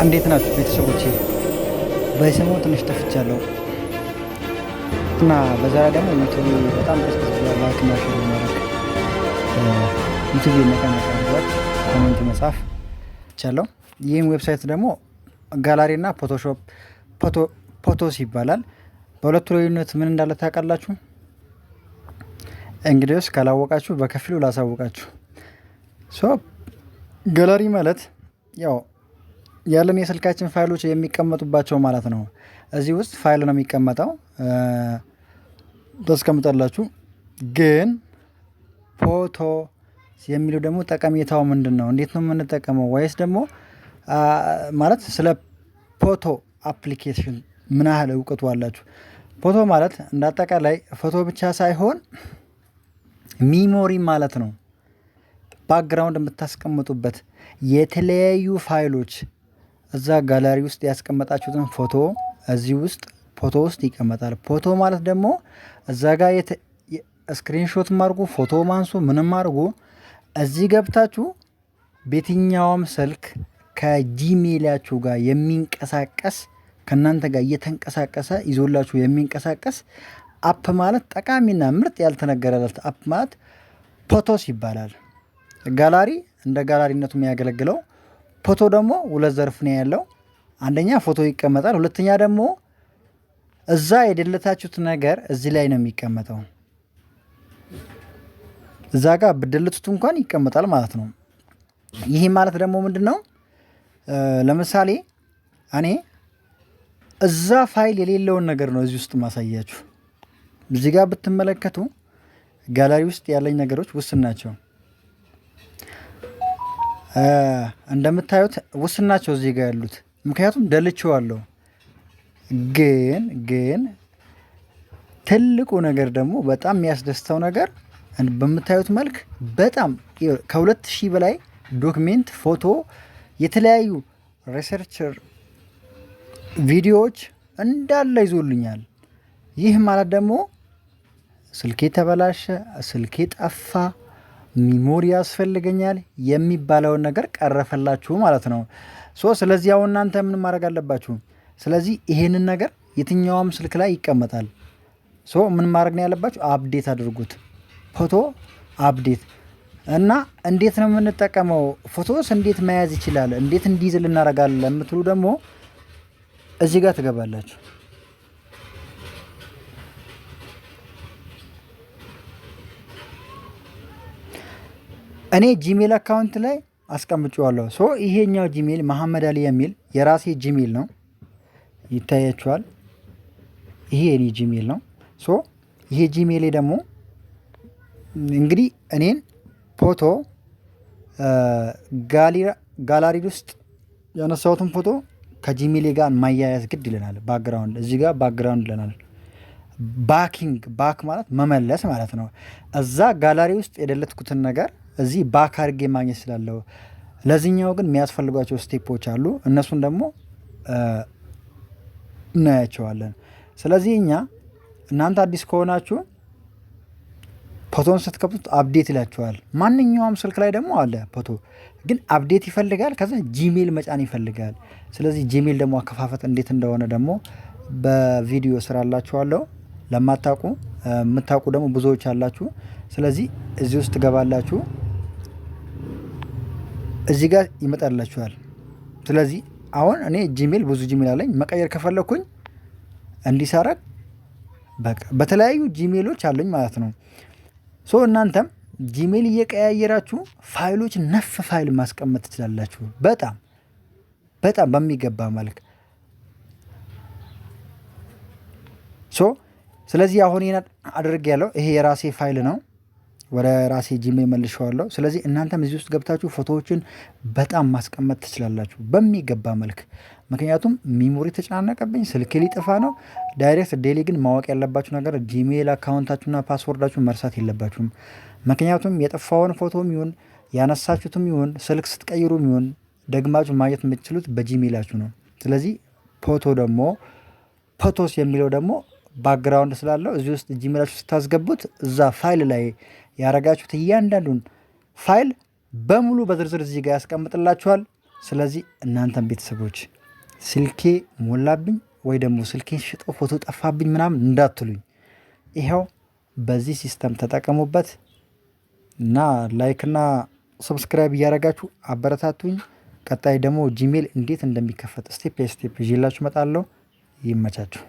እንዴት ናችሁ ቤተሰቦቼ? በሰሞኑ ትንሽ ጠፍቻለሁ እና በዛ ላይ ደግሞ ዩቲዩብ በጣም ቀዝቀዝ ብሏል። ላይክ እና ሼር ማድረግ ዩቲዩብ ነቀነቀ ብሏል። ኮሜንት መጻፍ ቻለው። ይህም ዌብሳይት ደግሞ ጋላሪ እና ፎቶሾፕ ፎቶስ ይባላል። በሁለቱ ልዩነት ምን እንዳለ ታውቃላችሁ? እንግዲህስ ካላወቃችሁ በከፊሉ ላሳውቃችሁ። ጋላሪ ማለት ያው ያለን የስልካችን ፋይሎች የሚቀመጡባቸው ማለት ነው። እዚህ ውስጥ ፋይል ነው የሚቀመጠው ታስቀምጣላችሁ። ግን ፎቶ የሚለው ደግሞ ጠቀሜታው ምንድን ነው? እንዴት ነው የምንጠቀመው? ወይስ ደግሞ ማለት ስለ ፎቶ አፕሊኬሽን ምን ያህል እውቀቱ አላችሁ? ፎቶ ማለት እንዳጠቃላይ ፎቶ ብቻ ሳይሆን ሚሞሪ ማለት ነው። ባክግራውንድ የምታስቀምጡበት የተለያዩ ፋይሎች እዛ ጋላሪ ውስጥ ያስቀመጣችሁትን ፎቶ እዚህ ውስጥ ፎቶ ውስጥ ይቀመጣል። ፎቶ ማለት ደግሞ እዛ ጋር ስክሪንሾት ማድርጉ፣ ፎቶ ማንሱ፣ ምንም አድርጉ እዚህ ገብታችሁ በየትኛውም ስልክ ከጂሜላችሁ ጋር የሚንቀሳቀስ ከእናንተ ጋር እየተንቀሳቀሰ ይዞላችሁ የሚንቀሳቀስ አፕ ማለት ጠቃሚና ምርጥ ያልተነገረለት አፕ ማለት ፎቶስ ይባላል። ጋላሪ እንደ ጋላሪነቱ የሚያገለግለው ፎቶ ደግሞ ሁለት ዘርፍ ነው ያለው። አንደኛ ፎቶ ይቀመጣል፣ ሁለተኛ ደግሞ እዛ የደለታችሁት ነገር እዚህ ላይ ነው የሚቀመጠው። እዛ ጋር ብደልቱት እንኳን ይቀመጣል ማለት ነው። ይህ ማለት ደግሞ ምንድን ነው? ለምሳሌ እኔ እዛ ፋይል የሌለውን ነገር ነው እዚህ ውስጥ ማሳያችሁ። እዚህ ጋር ብትመለከቱ ጋላሪ ውስጥ ያለኝ ነገሮች ውስን ናቸው። እንደምታዩት ውስን ናቸው እዚህ ጋር ያሉት፣ ምክንያቱም ደልቼዋለሁ። ግን ትልቁ ነገር ደግሞ በጣም የሚያስደስተው ነገር በምታዩት መልክ በጣም ከ2000 በላይ ዶክሜንት፣ ፎቶ፣ የተለያዩ ሪሰርቸር ቪዲዮዎች እንዳለ ይዞልኛል። ይህ ማለት ደግሞ ስልኬ ተበላሸ፣ ስልኬ ጠፋ፣ ሚሞሪ ያስፈልገኛል የሚባለውን ነገር ቀረፈላችሁ ማለት ነው። ስለዚህ አሁን እናንተ ምን ማድረግ አለባችሁ? ስለዚህ ይሄንን ነገር የትኛውም ስልክ ላይ ይቀመጣል። ምን ማድረግ ነው ያለባችሁ? አፕዴት አድርጉት። ፎቶ አፕዴት እና እንዴት ነው የምንጠቀመው? ፎቶስ እንዴት መያዝ ይችላል? እንዴት እንዲይዝ ልናደርጋለን የምትሉ ደግሞ እዚህ ጋር ትገባላችሁ። እኔ ጂሜል አካውንት ላይ አስቀምጬዋለሁ። ይሄኛው ጂሜል መሐመድ አሊ የሚል የራሴ ጂሜል ነው፣ ይታያችኋል። ይሄ የኔ ጂሜል ነው። ይሄ ጂሜሌ ደግሞ እንግዲህ እኔን ፎቶ ጋላሪ ውስጥ ያነሳሁትን ፎቶ ከጂሜሌ ጋር ማያያዝ ግድ ይለናል። ባክግራውንድ እዚህ ጋር ባክግራውንድ ይለናል። ባክ ማለት መመለስ ማለት ነው። እዛ ጋላሪ ውስጥ የደለትኩትን ነገር እዚህ ባክ አድርጌ ማግኘት ስላለው፣ ለዚህኛው ግን የሚያስፈልጓቸው ስቴፖች አሉ። እነሱን ደግሞ እናያቸዋለን። ስለዚህ እናንተ አዲስ ከሆናችሁ ፎቶን ስትከፍቱት አፕዴት ይላችኋል። ማንኛውም ስልክ ላይ ደግሞ አለ ፎቶ፣ ግን አፕዴት ይፈልጋል። ከዛ ጂሜል መጫን ይፈልጋል። ስለዚህ ጂሜል ደግሞ አከፋፈት እንዴት እንደሆነ ደግሞ በቪዲዮ ስራላችኋለሁ። ለማታውቁ የምታውቁ ደግሞ ብዙዎች አላችሁ። ስለዚህ እዚህ ውስጥ ትገባላችሁ፣ እዚህ ጋር ይመጣላችኋል። ስለዚህ አሁን እኔ ጂሜል ብዙ ጂሜል አለኝ። መቀየር ከፈለኩኝ እንዲሳረግ በቃ በተለያዩ ጂሜሎች አሉኝ ማለት ነው። እናንተም ጂሜል እየቀያየራችሁ ፋይሎች ነፍ ፋይል ማስቀመጥ ትችላላችሁ። በጣም በሚገባ መልክ ስለዚህ አሁን ይሄን አድርጌያለሁ። ይሄ የራሴ ፋይል ነው፣ ወደ ራሴ ጂሜል መልሼዋለሁ። ስለዚህ እናንተም እዚህ ውስጥ ገብታችሁ ፎቶዎችን በጣም ማስቀመጥ ትችላላችሁ በሚገባ መልክ። ምክንያቱም ሚሞሪ ተጨናነቀብኝ፣ ስልክ ሊጠፋ ነው። ዳይሬክት ዴሊ ግን ማወቅ ያለባችሁ ነገር ጂሜል አካውንታችሁና ፓስወርዳችሁን መርሳት የለባችሁም። ምክንያቱም የጠፋውን ፎቶም ይሁን ያነሳችሁትም ይሁን ስልክ ስትቀይሩም ይሁን ደግማችሁ ማግኘት የምትችሉት በጂሜላችሁ ነው። ስለዚህ ፎቶስ የሚለው ደግሞ ባክግራውንድ ስላለው እዚህ ውስጥ ጂሜላችሁ ስታስገቡት እዛ ፋይል ላይ ያረጋችሁት እያንዳንዱን ፋይል በሙሉ በዝርዝር እዚህ ጋር ያስቀምጥላችኋል። ስለዚህ እናንተም ቤተሰቦች ስልኬ ሞላብኝ ወይ ደግሞ ስልኬን ሽጠው ፎቶ ጠፋብኝ ምናምን እንዳትሉኝ። ይኸው በዚህ ሲስተም ተጠቀሙበት እና ላይክ እና ሰብስክራይብ እያደረጋችሁ አበረታቱኝ። ቀጣይ ደግሞ ጂሜል እንዴት እንደሚከፈት ስቴፕ ባይ ስቴፕ ይዤላችሁ እመጣለሁ። ይመቻችሁ።